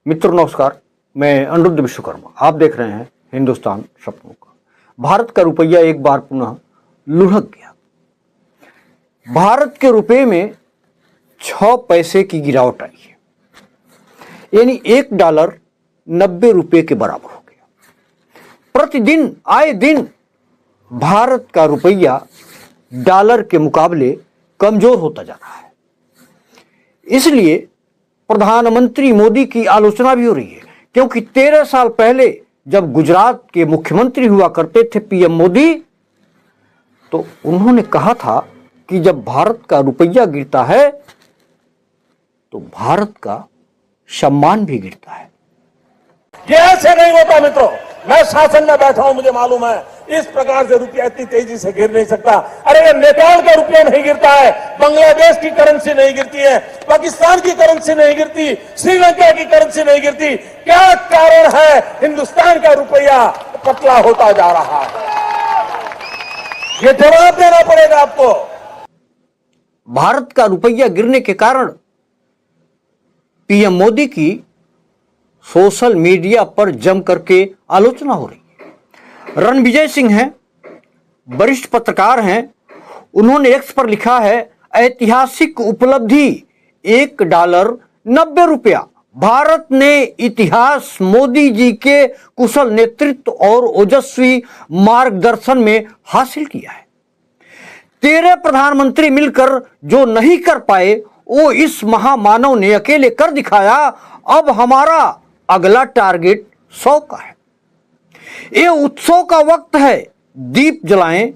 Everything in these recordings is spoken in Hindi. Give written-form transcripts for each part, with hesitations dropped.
मित्रों नमस्कार, मैं अनिरुद्ध विश्वकर्मा। आप देख रहे हैं हिंदुस्तान सपनों का। भारत का रुपया एक बार पुनः लुढ़क गया। भारत के रुपए में 6 पैसे की गिरावट आई है, यानी $1 90 रुपये के बराबर हो गया। प्रतिदिन आए दिन भारत का रुपया डॉलर के मुकाबले कमजोर होता जा रहा है। इसलिए प्रधानमंत्री मोदी की आलोचना भी हो रही है, क्योंकि 13 साल पहले जब गुजरात के मुख्यमंत्री हुआ करते थे पीएम मोदी, तो उन्होंने कहा था कि जब भारत का रुपया गिरता है तो भारत का सम्मान भी गिरता है। ये ऐसे नहीं होता मित्रों। मैं शासन में बैठा हूं, मुझे मालूम है इस प्रकार से रुपया इतनी तेजी से गिर नहीं सकता। अरे ये नेपाल का रुपया नहीं गिरता है, बांग्लादेश की करेंसी नहीं गिरती है, पाकिस्तान की करेंसी नहीं गिरती, श्रीलंका की करेंसी नहीं गिरती। क्या कारण है हिंदुस्तान का रुपया पतला होता जा रहा है? ये जवाब देना पड़ेगा आपको। भारत का रुपया गिरने के कारण पीएम मोदी की सोशल मीडिया पर जम करके आलोचना हो रही है। रणविजय सिंह हैं, वरिष्ठ पत्रकार हैं, उन्होंने एक्स पर लिखा है, ऐतिहासिक उपलब्धि $1 90 रुपया। भारत ने इतिहास मोदी जी के कुशल नेतृत्व और ओजस्वी मार्गदर्शन में हासिल किया है। 13 प्रधानमंत्री मिलकर जो नहीं कर पाए वो इस महामानव ने अकेले कर दिखाया। अब हमारा अगला टारगेट 100 का है। ये उत्सव का वक्त है, दीप जलाएं,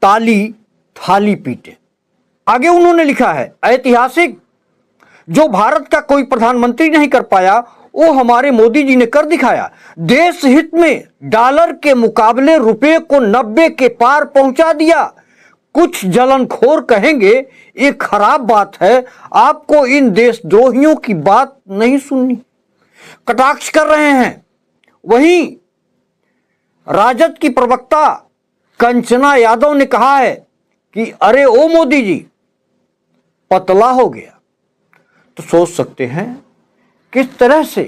ताली थाली पीटे। आगे उन्होंने लिखा है, ऐतिहासिक जो भारत का कोई प्रधानमंत्री नहीं कर पाया वो हमारे मोदी जी ने कर दिखाया। देश हित में डॉलर के मुकाबले रुपए को 90 के पार पहुंचा दिया। कुछ जलनखोर कहेंगे ये खराब बात है, आपको इन देशद्रोहियों की बात नहीं सुननी, कटाक्ष कर रहे हैं। वहीं राजद की प्रवक्ता कंचना यादव ने कहा है कि अरे ओ मोदी जी पतला हो गया। तो सोच सकते हैं किस तरह से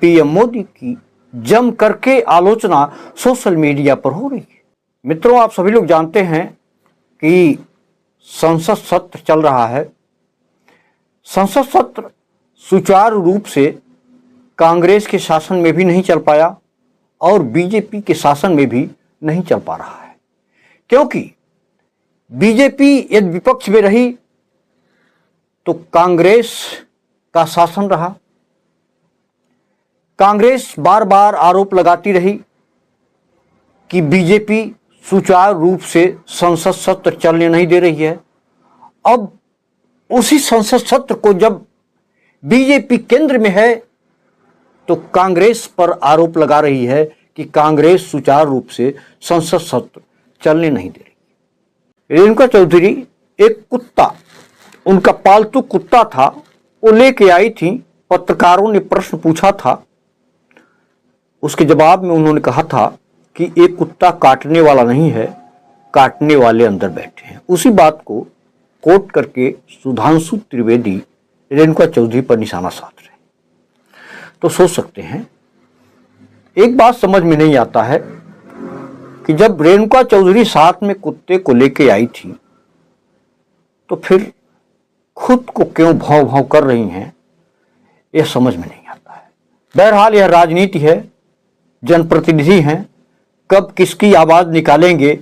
पीएम मोदी की जम करके आलोचना सोशल मीडिया पर हो रही है। मित्रों, आप सभी लोग जानते हैं कि संसद सत्र चल रहा है। संसद सत्र सुचारू रूप से कांग्रेस के शासन में भी नहीं चल पाया और बीजेपी के शासन में भी नहीं चल पा रहा है, क्योंकि बीजेपी यदि विपक्ष में रही तो कांग्रेस का शासन रहा। कांग्रेस बार बार आरोप लगाती रही कि बीजेपी सुचारू रूप से संसद सत्र चलने नहीं दे रही है। अब उसी संसद सत्र को जब बीजेपी केंद्र में है तो कांग्रेस पर आरोप लगा रही है कि कांग्रेस सुचारू रूप से संसद सत्र चलने नहीं दे रही। रेणुका चौधरी एक कुत्ता, उनका पालतू कुत्ता था, वो लेके आई थी। पत्रकारों ने प्रश्न पूछा था, उसके जवाब में उन्होंने कहा था कि एक कुत्ता काटने वाला नहीं है, काटने वाले अंदर बैठे हैं। उसी बात को कोट करके सुधांशु त्रिवेदी रेणुका चौधरी पर निशाना साध रहे। तो सोच सकते हैं, एक बात समझ में नहीं आता है कि जब रेणुका चौधरी साथ में कुत्ते को लेके आई थी तो फिर खुद को क्यों भाव भाव कर रही हैं, यह समझ में नहीं आता है। बहरहाल यह राजनीति है, जनप्रतिनिधि हैं, कब किसकी आवाज निकालेंगे,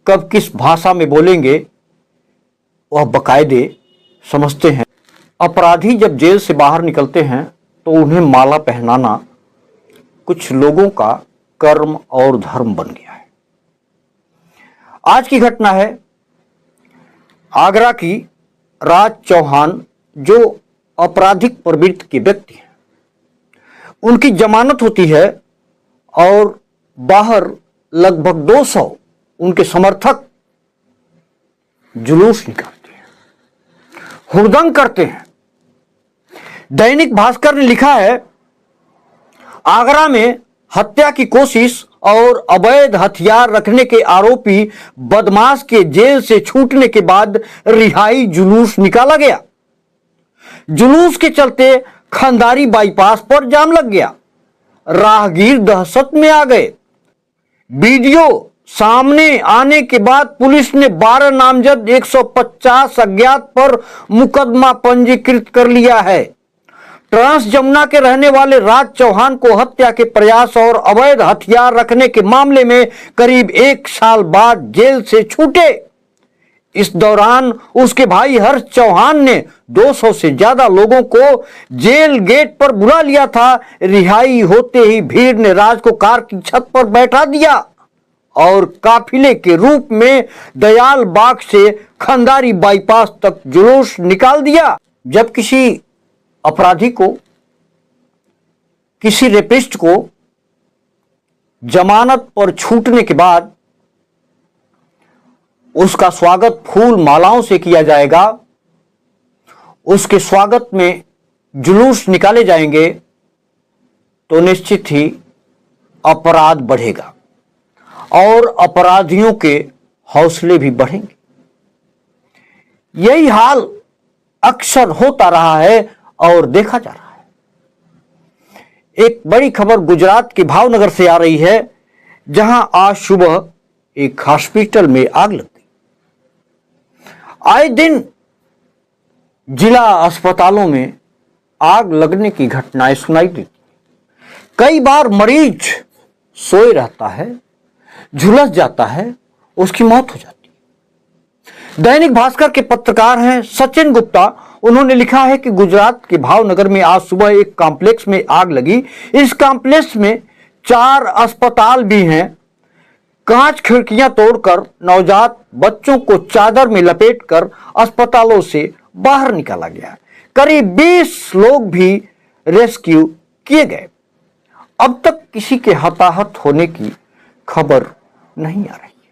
कब किस भाषा में बोलेंगे, वह बकायदे समझते हैं। अपराधी जब जेल से बाहर निकलते हैं तो उन्हें माला पहनाना कुछ लोगों का कर्म और धर्म बन गया है। आज की घटना है आगरा की। राज चौहान जो आपराधिक प्रवृत्ति के व्यक्ति हैं, उनकी जमानत होती है और बाहर लगभग 200 उनके समर्थक जुलूस निकालते हैं, हुड़दंग करते हैं। दैनिक भास्कर ने लिखा है, आगरा में हत्या की कोशिश और अवैध हथियार रखने के आरोपी बदमाश के जेल से छूटने के बाद रिहाई जुलूस निकाला गया। जुलूस के चलते खंदारी बाईपास पर जाम लग गया। राहगीर दहशत में आ गए। वीडियो सामने आने के बाद पुलिस ने 12 नामजद 150 अज्ञात पर मुकदमा पंजीकृत कर लिया है। ट्रांस जमुना के रहने वाले राज चौहान को हत्या के प्रयास और अवैध हथियार रखने के मामले में करीब 1 साल बाद जेल से छूटे। इस दौरान उसके भाई हर्ष चौहान ने 200 से ज्यादा लोगों को जेल गेट पर बुला लिया था। रिहाई होते ही भीड़ ने राज को कार की छत पर बैठा दिया और काफिले के रूप में दयाल बाग से खंदारी बाईपास तक जुलूस निकाल दिया। जब किसी अपराधी को, किसी रेपिस्ट को जमानत पर छूटने के बाद उसका स्वागत फूल मालाओं से किया जाएगा, उसके स्वागत में जुलूस निकाले जाएंगे, तो निश्चित ही अपराध बढ़ेगा और अपराधियों के हौसले भी बढ़ेंगे। यही हाल अक्सर होता रहा है और देखा जा रहा है। एक बड़ी खबर गुजरात के भावनगर से आ रही है, जहां आज सुबह एक हॉस्पिटल में आग लग गई। आए दिन जिला अस्पतालों में आग लगने की घटनाएं सुनाई देती। कई बार मरीज सोए रहता है, झुलस जाता है, उसकी मौत हो जाती है। दैनिक भास्कर के पत्रकार हैं सचिन गुप्ता। उन्होंने लिखा है कि गुजरात के भावनगर में आज सुबह एक कॉम्प्लेक्स में आग लगी। इस कॉम्प्लेक्स में 4 अस्पताल भी हैं। कांच खिड़कियां तोड़कर नवजात बच्चों को चादर में लपेटकर अस्पतालों से बाहर निकाला गया। करीब 20 लोग भी रेस्क्यू किए गए। अब तक किसी के हताहत होने की खबर नहीं आ रही है।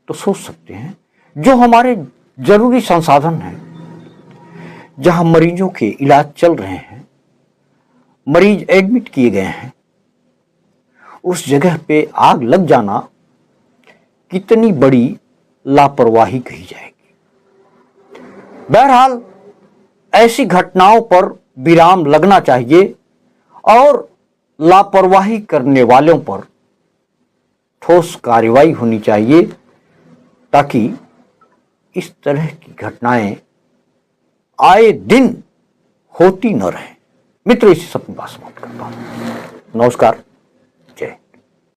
तो सोच सकते हैं, जो हमारे जरूरी संसाधन हैं, जहां मरीजों के इलाज चल रहे हैं, मरीज एडमिट किए गए हैं, उस जगह पे आग लग जाना कितनी बड़ी लापरवाही कही जाएगी। बहरहाल ऐसी घटनाओं पर विराम लगना चाहिए और लापरवाही करने वालों पर ठोस कार्रवाई होनी चाहिए, ताकि इस तरह की घटनाएं आए दिन होती न रहे। मित्र, इसी सब बात करता हूं। नमस्कार।